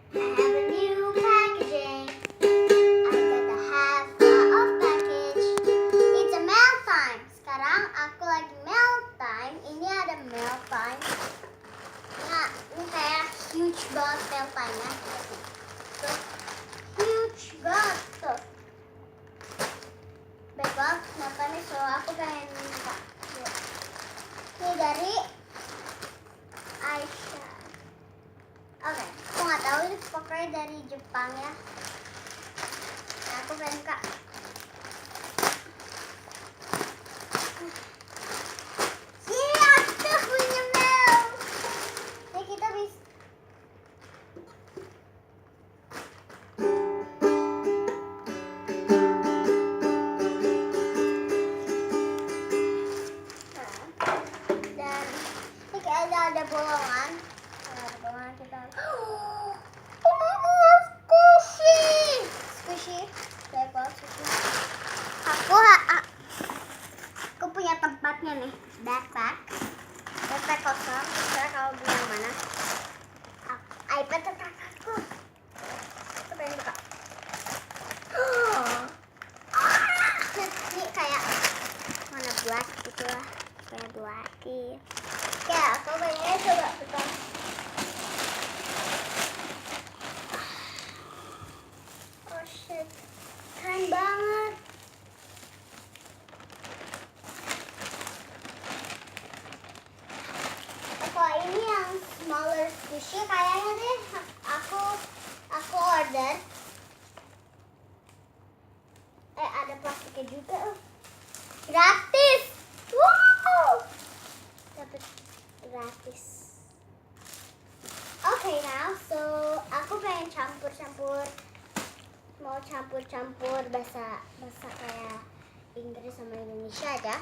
I have a new packaging. I got a half of package. It's a mail time. Sekarang aku lagi mail time. Ini ada mail time. Nah, ini kayak huge banget mail time-nya. Tuh, huge banget tuh. Baik banget mail time-nya, so aku pengen buka. Ini dari Aisyah. Oke, aku nggak tahu ini pokoknya dari Jepang ya. Nah, aku pengen buka. Iya, aku punya mail. Jadi kita bisa. Dan ini kayak ada bolongan. Ada bolongan kita. Squishy. Level squishy. Aku punya tempatnya nih. Backpack kosong. Terserah kalau beli yang mana. iPad kakakku. Aku pengen buka. Ini kayak warna black gitu lah. Kayak blacky. Ya, aku pengen coba buka. Oh shit, keren banget. Kalau ini yang smaller squishy kayaknya deh aku order. Ada plastiknya juga. Gratis. Wow. Dapat gratis. Okay, now so aku pengen mau campur bahasa kayak Inggris sama Indonesia aja.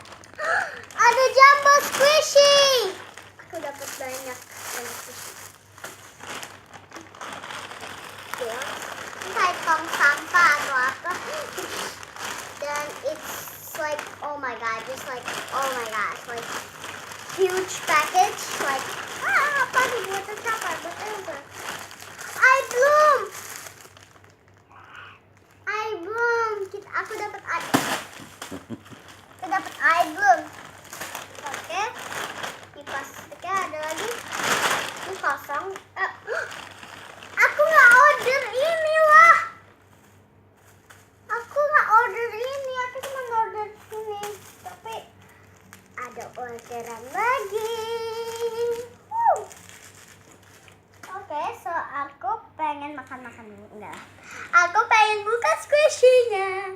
Ada jumbo squishy. Aku dapat banyak squishy. Ya, ini kayak tong sampah atau apa? Dan it's like oh my god, like huge package, like apa dibuat apa? I bloom. Aku dapat I bloom. Oke. Di plastiknya ada lagi. Ini kosong. Aku nggak order ini lah. Aku cuma order ini. Tapi ada orderan lagi. Oke, so aku pengen makan dulu. Enggak. Aku pengen buka squishy-nya.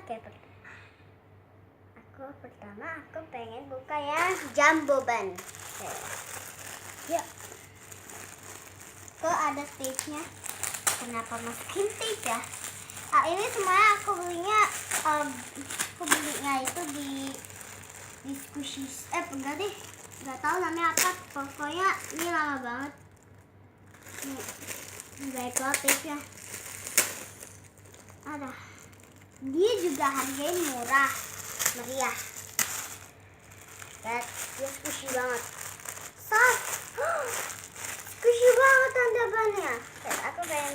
Pertama aku pengen buka yang jumbo bun. Yuk. Kok ada tape-nya? Kenapa masukin tape ya? Ini semuanya aku belinya itu di squishy. Enggak deh. Enggak tahu namanya apa. Pokoknya ini lama banget. Baik banget tape-nya. Ada. Dia juga harganya murah. Meriah. Lihat, dia squishy banget. Squishy banget bannya. Aku pengen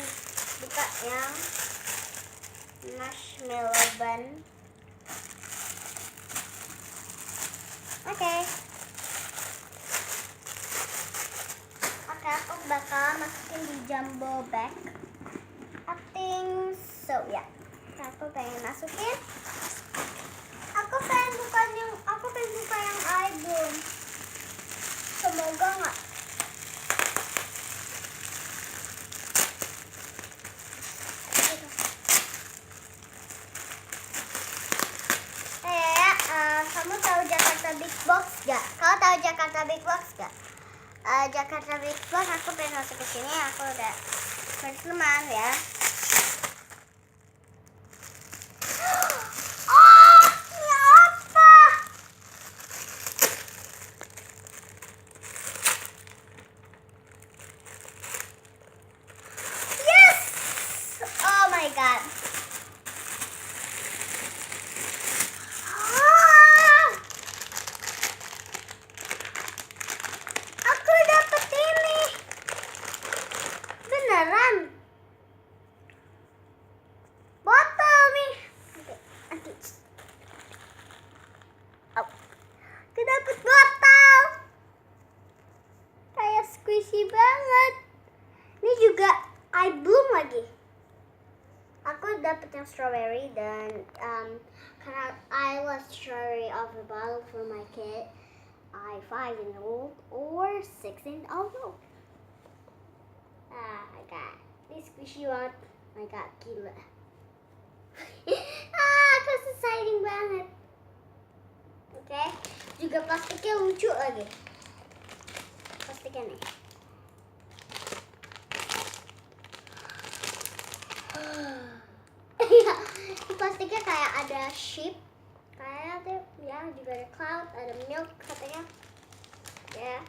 buka yang marshmallow bun. Oke, aku bakal masukin di jumbo bag. I think so ya. Aku pengen masukin. Aku pengen buka yang album. Semoga nggak. Kamu tahu Jakarta Big Box gak? Kau tahu Jakarta Big Box gak? Jakarta Big Box aku pengen masuk ke sini. Aku udah berteman ya. Aku dapet ini. Beneran. shiny banget. Ini juga I bloom lagi. Aku dapet yang strawberry dan karena I love strawberry of the bottle for my kid. I 5-year-old or 6-year-old. I got this squishy one. I got gila. Aku exciting banget. Oke, juga plastiknya lucu lagi. Plastiknya nih. Plastiknya kayak ada sheep, kayak ada ya juga ada cloud, ada milk katanya. Ya,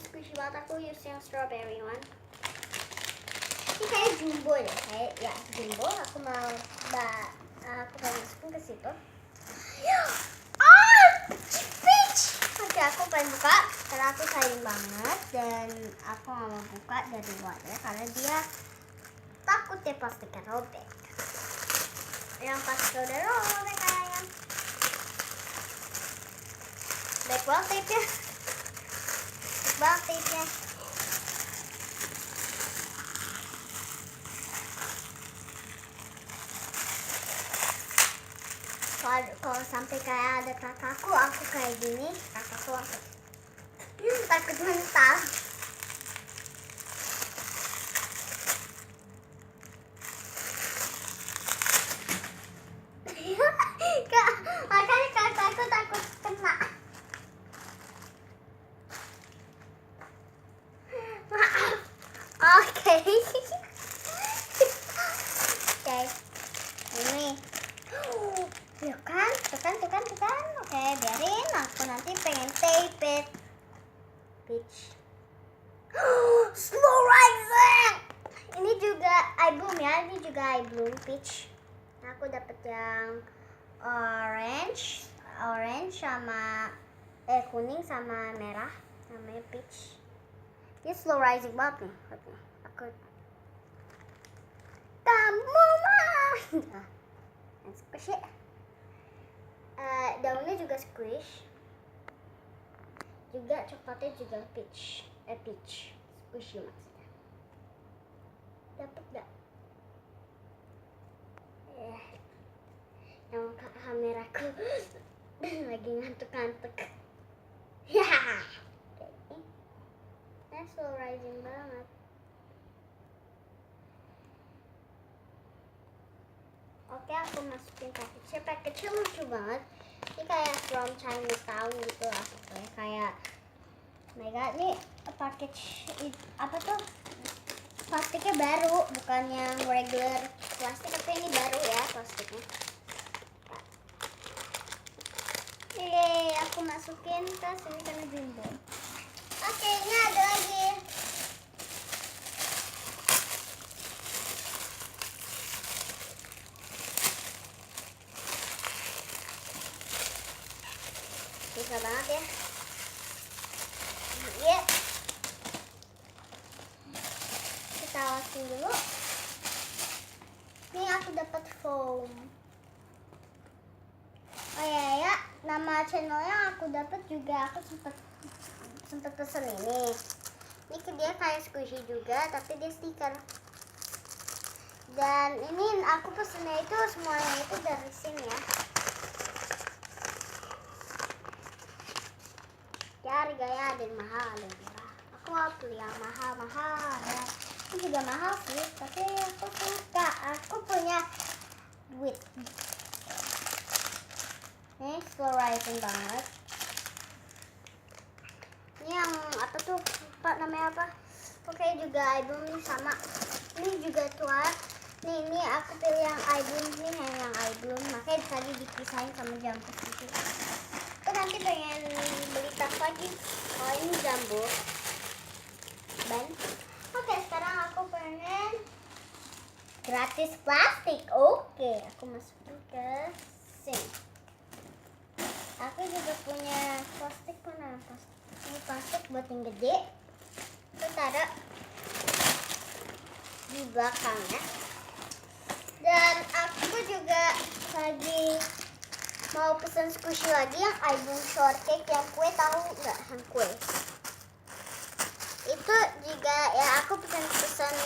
squishy banget. Aku use yang strawberry one. Ini kayak jumbo deh, kayak ya jumbo. Aku mau masukin ke situ. Peach. Oke, aku pengen buka karena aku sayang banget dan aku nggak mau buka dari luarnya karena dia takutnya plastiknya robek. Yang plastiknya udah robek kayaknya. Baik banget tape-nya. Baik banget tape-nya. Kalau sampai kayak ada kakakku, aku kayak gini, kakakku aku takut mental. Makanya kakakku takut kena. Maaf. Oke. Oke. Ini. Tuh kan. Oke, biarin. Aku nanti pengen tape it. Peach. Slow rising. Ini juga I bloom ya. Ini juga I bloom peach. Aku dapet yang orange sama kuning sama merah. Namanya peach. Dia slow rising banget nih. Aku kamu mah. Squish it. Daunnya juga squish. Juga coklatnya juga peach. Squishy maksudnya. Dapet gak? Yang kameraku lagi ngantuk-ngantuk. Ya. Ini slow rising banget. Oke, aku masukin package. Package-nya lucu banget. Ini kayak from Chinatown gitu lah. Kayak oh my god, ini package apa tuh? Plastiknya baru, bukan yang regular plastik, tapi ini baru ya plastiknya. Yeay, aku masukin ke sini karena jumbo. Oke, ini ada lagi. Susah banget ya. Iya. Kita awasin dulu. Ini aku dapat foam. Oh ya, nama channel yang aku dapat juga aku sempet pesen ini. Ini dia kayak squishy juga, tapi dia stiker. Dan ini aku pesennya itu semuanya itu dari sini ya. Ya harganya ada yang mahal, ada yang murah. Aku mau beli yang mahal ya. Ini juga mahal sih, tapi aku suka. Aku punya duit. Ini slow rising banget. Ini yang apa tuh? Lupa namanya apa? Oke, juga I bloom ini sama. Ini juga tua. Ini aku pilih yang I bloom, ini yang I bloom. Makanya tadi dipisahin sama jambu gitu. Aku nanti pengen beli tas lagi. Oh, ini jambu. Dan oke, sekarang aku pengen gratis plastik. Oke, aku masukin ke sini. Aku juga punya plastik mana? Ini plastik buat yang gede. Kita taruh di belakangnya. Dan aku juga lagi mau pesan squishy lagi yang I bloom shortcake yang kue, tahu nggak? Yang kue itu juga aku pesen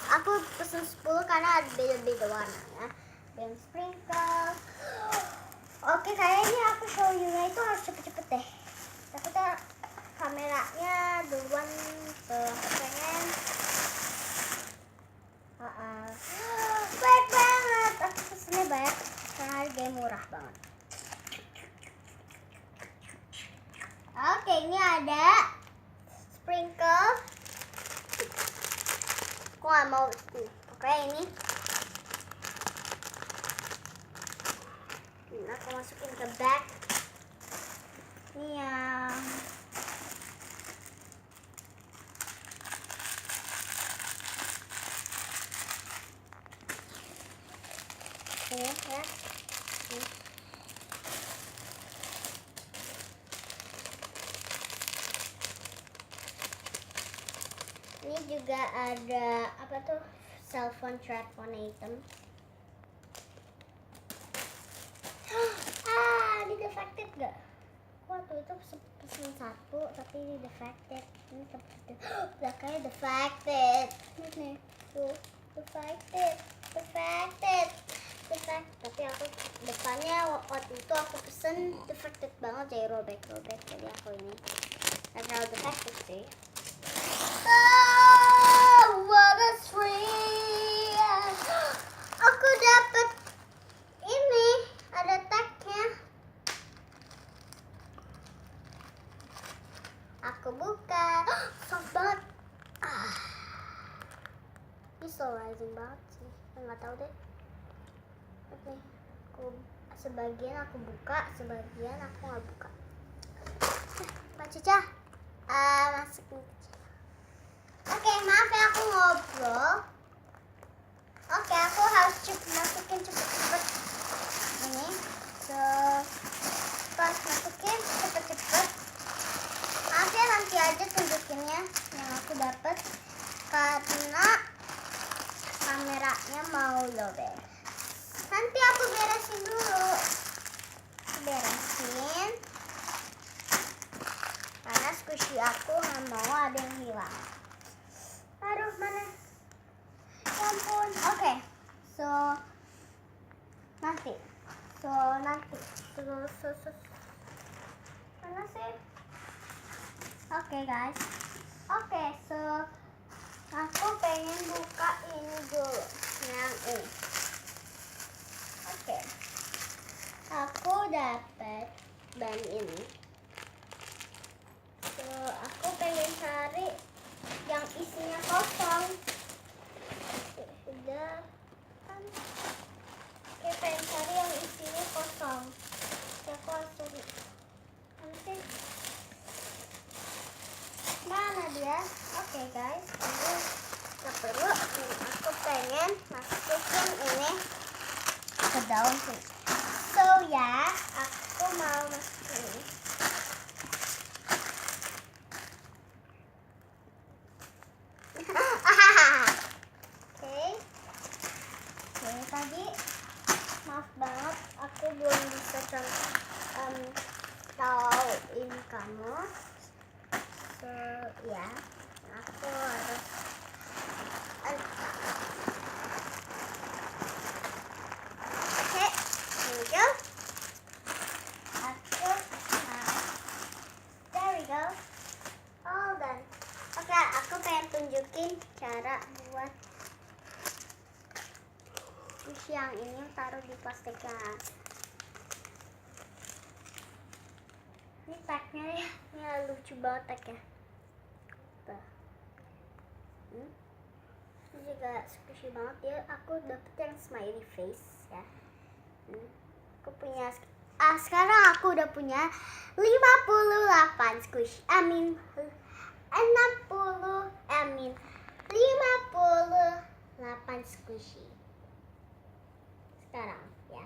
aku pesen 10 karena ada beda-beda warnanya. Dan sprinkle. Oke, kayaknya aku show you-nya itu harus cepet-cepet deh. Takutnya kameranya duluan tuh, aku pengen. Baik banget. Aku pesennya banyak karena harganya murah banget. Oke, ini ada sprinkle. Aku gak mau pakai ini. Ini aku masukin ke bag. Ini yang ini ya. Ini juga ada apa tuh, cell phone trap warna hitam. Ini defected gak? Waktu itu pesen 1 tapi ini defected. Ini seperti udah kayak defected. Ini tuh defected. Tapi aku depannya waktu itu aku pesen defected banget, jadi robek. Jadi aku ini gak terlalu defected sih. What a treat! Aku dapat ini, ada tagnya. Aku buka. Soft banget. Visualizing banget sih. Nggak tahu deh. Oke, sebagian aku buka, sebagian aku nggak buka. Mbak Cica, masukin. Oke, maaf ya aku ngobrol. Oke, aku harus masukin cepet-cepet ini. So, pas masukin cepet-cepet. Maaf ya, nanti aja tunjukinnya yang aku dapat karena kameranya mau lobek. Nanti aku beresin dulu. Karena squishy aku nggak mau ada yang hilang. Aduh, mana? Ya ampun. Oke, nanti. Mana sih? Oke, guys. Oke, aku pengen buka ini dulu. Yang ini. Oke. Aku dapat ban ini. Aku pengen cari yang isinya kosong. Udah kan. Oke, pengen cari yang isinya kosong. Aku langsung. Mana dia? Oke, guys, ini nggak perlu. Aku pengen masukin ini ke daun sih. So ya, aku mau masukin ini. Oke, tadi maaf banget aku belum bisa tahu ini kamu. So ya, aku harus oke, here we go. There we go. All done. Oke, aku pengen tunjukin cara buat yang ini, taruh di plastiknya. Ini tagnya ya, ini lucu banget tagnya. Ini juga squishy banget ya. Aku dapet yang smiley face ya. Aku punya sekarang aku udah punya 58 squishy. 58 squishy sekarang ya.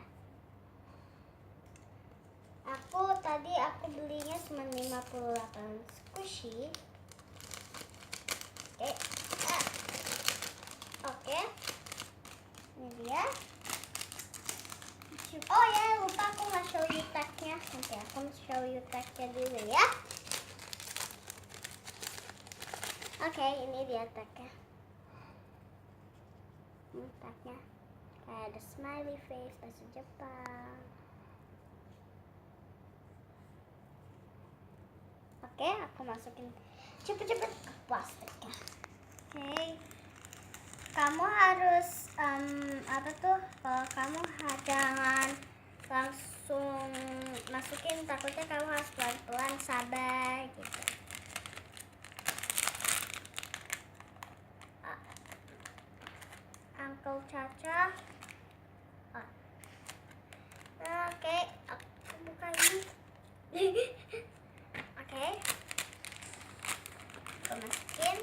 Tadi aku belinya cuma 58 squishy. Oke. Ini dia. Oh ya, lupa aku nggak show you tagnya. Nanti aku show you tagnya dulu ya. Oke, ini dia tagnya. Tagnya kayak ada smiley face bahasa Jepang. Oke, aku masukin cepet-cepet ke plastiknya. Oke, kamu harus kalau kamu jangan langsung masukin, takutnya kamu harus pelan-pelan, sabar gitu. Uncle Caca. Oke, aku buka ini. Oke, aku masukin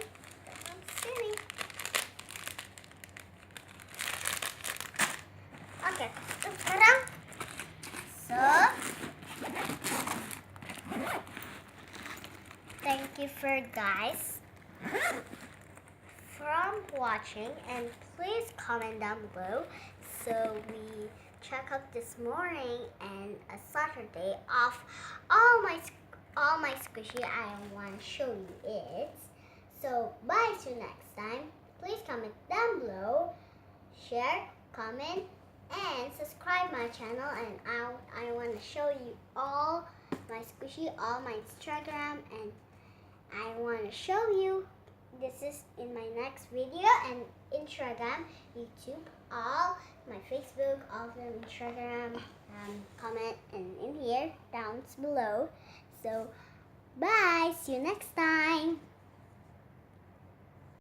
ke sini. Oke, sekarang thank you for guys from watching, and please comment down below so we check out this morning and a Saturday of all my squishy I want to show you it. So bye, till next time. Please comment down below, share, comment, and subscribe my channel, and I want to show you all my squishy, all my Instagram, and I want to show you this is in my next video, and Instagram, YouTube, all my Facebook, all the Instagram, comment and in here down below. So bye, see you next time.